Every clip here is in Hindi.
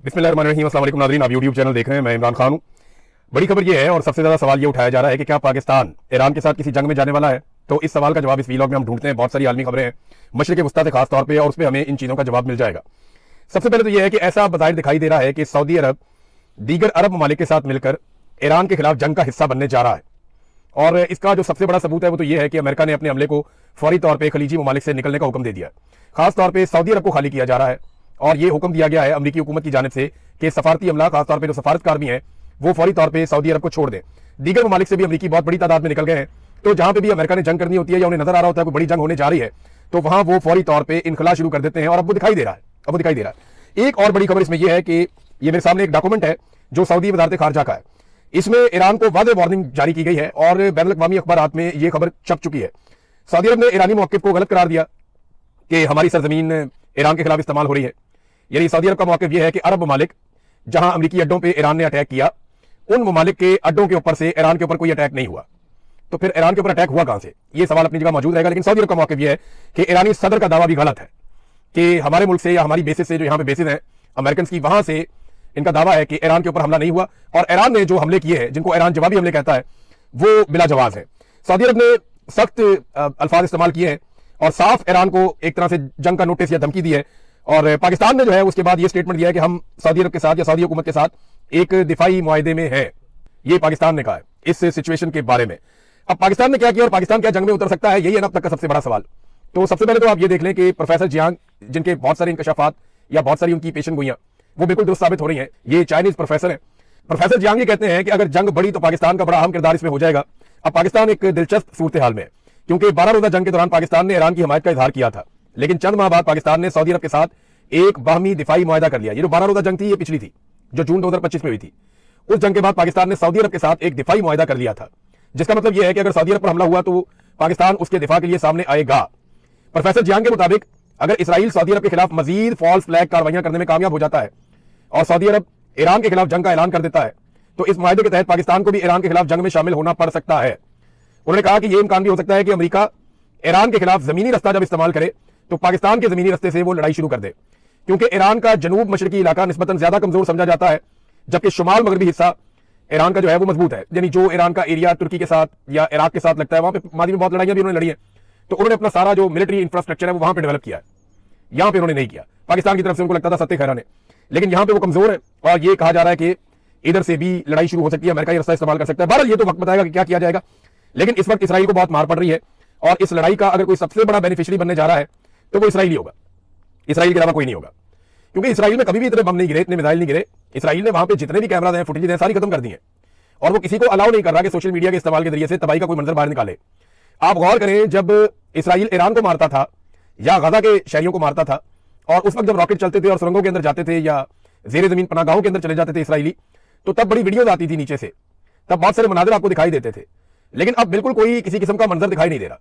बिस्मिल्लाहिर्रहमानिर्रहीम। अस्सलाम वालेकुम नाज़रीन, आप यूट्यूब चैनल देख रहे हैं। मैं इमरान खान हूं। बड़ी खबर यह है और सबसे ज्यादा सवाल ये उठाया जा रहा है कि क्या पाकिस्तान ईरान के साथ किसी जंग में जाने वाला है। तो इस सवाल का जवाब इस वीलॉग में हम ढूंढते हैं। बहुत सारी आलमी खबरें हैं मशरिक़ वस्ता से खास तौर पर, और उस पर हमें इन चीज़ों का जवाब मिल जाएगा। सबसे पहले तो यह है कि ऐसा बज़ाहिर दिखाई दे रहा है कि सऊदी अरब दीगर अरब ममालिक के साथ मिलकर ईरान के खिलाफ जंग का हिस्सा बनने जा रहा है। और इसका जो सबसे बड़ा सबूत है वो तो यह है कि अमेरिका ने अपने हमले को फौरी तौर पर खलीजी ममालिक से निकलने का हुक्म दे दिया है। खास तौर पर सऊदी अरब को खाली किया जा रहा है और ये हुक्म दिया गया है अमरीकी हुकूमत की जानिब से कि सफारती अमला, खासतौर पर जो सफारतकार भी हैं, वो फौरी तौर पर सऊदी अरब को छोड़ दें। दीगर ममालिक से भी अमरीकी बहुत बड़ी तादाद में निकल गए हैं। तो जहां पे भी अमेरिका ने जंग करनी होती है या उन्हें नजर आ रहा होता है कोई बड़ी जंग होने जा रही है, तो वहां वो फौरी तौर पर इनखला शुरू कर देते हैं। और अब वो दिखाई दे रहा है। एक और बड़ी खबर इसमें यह है कि ये मेरे सामने एक डॉक्यूमेंट है जो सऊदी वजारत खारजा का है। इसमें ईरान को वाज़ेह वार्निंग जारी की गई है और बैनुल अक़वामी अखबारात में यह खबर छप चुकी है। सऊदी अरब ने ईरानी मौक़िफ़ को गलत करार दिया कि हमारी सरजमीन ईरान के खिलाफ इस्तेमाल हो रही है। यानी सऊदी अरब का मौक़िफ़ यह है कि अरब ममालिक जहां अमरीकी अड्डों पर ईरान ने अटैक किया, उन ममालिक के अड्डों के ऊपर से ईरान के ऊपर कोई अटैक नहीं हुआ। तो फिर ईरान के ऊपर अटैक हुआ कहां से? ये सवाल अपनी जगह मौजूद रहेगा। लेकिन सऊदी अरब का मौक़िफ़ यह है कि ईरानी सदर का दावा भी गलत है कि हमारे मुल्क से या हमारी बेसिस से, जो यहाँ पे बेसिस है अमेरिकन की, वहां से इनका दावा है कि ईरान के ऊपर हमला नहीं हुआ। और ईरान ने जो हमले किए हैं, जिनको ईरान जवाबी हमले कहता है, वो बिला जवाब है। सऊदी अरब ने सख्त अल्फाज इस्तेमाल किए हैं और साफ ईरान को एक तरह से जंग का नोटिस या धमकी दी है। और पाकिस्तान ने जो है उसके बाद ये स्टेटमेंट दिया है कि हम सऊदी अरब के साथ या सऊदी हुकूमत के साथ एक दिफाई मुआहदे में है। ये पाकिस्तान ने कहा है इस सिचुएशन के बारे में। अब पाकिस्तान ने क्या किया और पाकिस्तान क्या जंग में उतर सकता है, यही है अब तक का सबसे बड़ा सवाल। तो सबसे पहले तो आप ये देख लें कि प्रोफेसर जियांग, जिनके बहुत सारे इंकशाफात या बहुत सारी उनकी पेशन गोइयां वो बिल्कुल दुरुस्त साबित हो रही हैं, ये चाइनीज प्रोफेसर हैं। प्रोफेसर जियांग ये कहते हैं कि अगर जंग बढ़ी तो पाकिस्तान का बड़ा अहम किरदार इसमें हो जाएगा। अब पाकिस्तान एक दिलचस्प सूरत हाल में है, क्योंकि 12 रोजा जंग के दौरान पाकिस्तान ने ईरान की हिमायत का इजहार किया था, लेकिन चंद माह बाद पाकिस्तान ने सऊदी अरब के साथ एक बाहमी दिफाई मुआहदा कर लिया। ये जो 12 रोजा जंग थी, ये पिछली थी जो जून 2025 में हुई थी। उस जंग के बाद पाकिस्तान ने सऊदी अरब के साथ एक दिफाई मुआहदा कर लिया था, जिसका मतलब यह है कि अगर सऊदी अरब पर हमला हुआ तो पाकिस्तान उसके दिफा के लिए सामने आएगा। प्रोफेसर जियांग के मुताबिक अगर इसराइल सऊदी अरब के खिलाफ मजीद फॉल्स फ्लैग कार्रवाइयां करने में कामयाब हो जाता है और सऊदी अरब ईरान के खिलाफ जंग का ऐलान कर देता है, तो इस मुआहदे के तहत पाकिस्तान को भी ईरान के खिलाफ जंग में शामिल होना पड़ सकता है। उन्होंने कहा कि यह इम्कान भी हो सकता है कि अमेरिका ईरान के खिलाफ जमीनी रास्ता जब इस्तेमाल करे तो पाकिस्तान के जमीनी रास्ते से वो लड़ाई शुरू कर दे, क्योंकि ईरान का जनूब मशरकी इलाका निस्बतन ज्यादा कमजोर समझा जाता है, जबकि शुमाल मगरबी हिस्सा ईरान का जो है वो मजबूत है। यानी जो ईरान का एरिया तुर्की के साथ या इराक के साथ लगता है, वहां पे मादी में बहुत लड़ाइयां भी उन्होंने लड़ी है। तो उन्होंने अपना सारा जो मिलिट्री इंफ्रास्ट्रक्चर है वो वहां पे डेवलप किया है, यहां पे उन्होंने नहीं किया। पाकिस्तान की तरफ से उनको लगता था सत्ते खैरा ने, लेकिन यहां पे वो कमजोर है और ये कहा जा रहा है कि इधर से भी लड़ाई शुरू हो सकती है, अमेरिका ये रास्ता इस्तेमाल कर सकता है। बहरहाल ये तो वक्त बताएगा कि क्या किया जाएगा। लेकिन इस वक्त इसराइल को बहुत मार पड़ रही है और इस लड़ाई का अगर कोई सबसे बड़ा बेनिफिशियरी बनने जा रहा है तो वो इसराइल ही होगा। इसराइल के अलावा कोई नहीं होगा, क्योंकि इसराइल में कभी भी इतने बम नहीं गिरे, इतने मिसाइल नहीं गिरे। इसराइल ने वहां पे जितने भी कैमराज हैं, फुटेज हैं, सारी खत्म कर दी है और वो किसी को अलाउ नहीं कर रहा कि सोशल मीडिया के इस्तेमाल के जरिए से तबाही का कोई मंजर बाहर निकाले। आप गौर करें, जब इसराइल ईरान को मारता था या गजा के शहरियों को मारता था, और उस वक्त जब रॉकेट चलते थे और सुरंगों के अंदर जाते थे या जेर जमीन पनागाहों के अंदर चले जाते थे इसराइली, तो तब बड़ी वीडियोज आती थी नीचे से, तब बहुत सारे मनाजिर आपको दिखाई देते थे। लेकिन अब बिल्कुल कोई किसी किस्म का मंजर दिखाई नहीं दे रहा,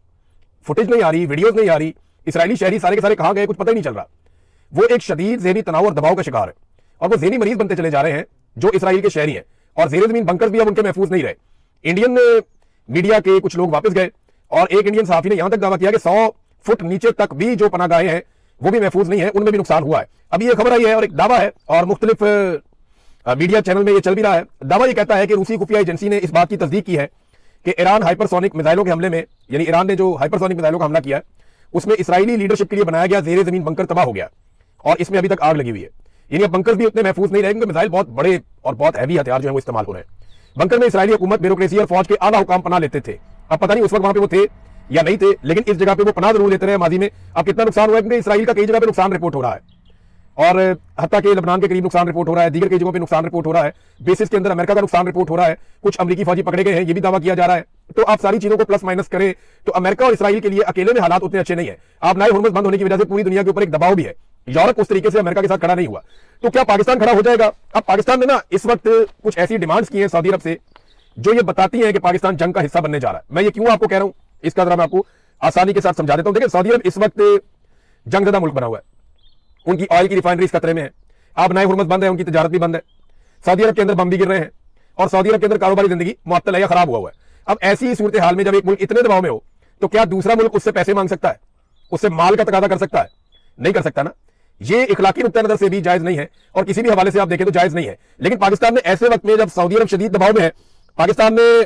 फुटेज नहीं आ रही, वीडियोज नहीं आ रही। इसराइली शहरी सारे के सारे कहां गए कुछ पता ही नहीं चल रहा। वो एक शदीद ज़हनी तनाव और दबाव का शिकार है और वो ज़हनी मरीज बनते चले जा रहे हैं जो इसराइल के शहरी हैं। और जेर जमीन बंकर भी अब उनके महफूज नहीं रहे। इंडियन मीडिया के कुछ लोग वापस गए और एक इंडियन सहाफी ने यहां तक दावा किया कि 100 फुट नीचे तक भी जो पनागाहें हैं वो भी महफूज नहीं है, उनमें भी नुकसान हुआ है। अभी ये खबर आई है और एक दावा है और मुख्तलिफ मीडिया चैनल में ये चल भी रहा है। दावा ये कहता है कि रूसी खुफिया एजेंसी ने इस बात की तस्दीक की है कि ईरान हाइपरसोनिक मिसाइलों के हमले में, यानी ईरान ने जो हाइपरसोनिक मिसाइलों का हमला किया है, उसमें इसराइली लीडरशिप के लिए बनाया गया जेर जमीन बंकर तबाह हो गया और इसमें अभी तक आग लगी हुई है। यानी अब बंकर भी उतने महफूज नहीं रहेंगे, मिसाइल बहुत बड़े और बहुत हैवी हथियार जो है वो इस्तेमाल हो रहे हैं। बंकर में इसराइली हुकूमत, ब्यूरोक्रेसी और फौज के आला हुकाम पनाह लेते थे। अब पता नहीं उस वक्त वहां पे वो थे या नहीं थे, लेकिन इस जगह पे वो पनाह जरूर लेते रहे माजी में। अब कितना नुकसान हुआ है, क्योंकि इसराइल का कई जगह पे नुकसान रिपोर्ट हो रहा है और हत्ता के लबनान के करीब नुकसान रिपोर्ट हो रहा है, दीगर कई जगहों पे नुकसान रिपोर्ट हो रहा है, बेसिस के अंदर अमेरिका का नुकसान रिपोर्ट हो रहा है, कुछ अमरीकी फौजी पकड़े गए हैं, ये भी दावा किया जा रहा है। तो आप सारी चीजों को प्लस माइनस करें तो अमेरिका और इसराइल के लिए अकेले में हालात उतने अच्छे नहीं है। आप नाए हुर्मुज़ बंद होने की वजह से पूरी दुनिया के ऊपर एक दबाव भी है। यूरोप उस तरीके से अमेरिका के साथ खड़ा नहीं हुआ, तो क्या पाकिस्तान खड़ा हो जाएगा? अब पाकिस्तान ने ना इस वक्त कुछ ऐसी डिमांड्स की हैं सऊदी अरब से जो ये बताती हैं कि पाकिस्तान जंग का हिस्सा बनने जा रहा है। मैं ये क्यों आपको कह रहा हूं, इसका जरा मैं आपको आसानी के साथ समझा देता हूं। देखिए, सऊदी अरब इस वक्त जंगज़दा मुल्क बना हुआ है, उनकी ऑयल की रिफाइनरीज खतरे में है। अब नाए हुर्मुज़ बंद है, उनकी तजारत भी बंद है, सऊदी अरब के अंदर बम भी गिर रहे हैं और सऊदी अरब के अंदर कारोबारी जिंदगी मुअत्तल है या खराब हुआ है। अब ऐसी सूरत हाल में जब एक मुल्क इतने दबाव में हो, तो क्या दूसरा मुल्क उससे पैसे मांग सकता है, उससे माल का तकादा कर सकता है? नहीं कर सकता ना। ये इखलाकी नुक्ता नजर से भी जायज नहीं है और किसी भी हवाले से आप देखें तो जायज नहीं है। लेकिन पाकिस्तान ने ऐसे वक्त में, जब सऊदी अरब शदीद दबाव में है, पाकिस्तान ने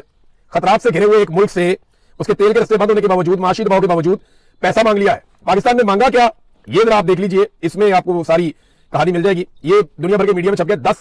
खतरात से घिरे हुए एक मुल्क से उसके तेल के रस्ते बंद होने के बावजूद, माशी दबाव के बावजूद पैसा मांग लिया है। पाकिस्तान ने मांगा क्या, ये जरा आप देख लीजिए, इसमें आपको सारी कहानी मिल जाएगी। ये दुनिया भर के मीडिया में छप गया। 10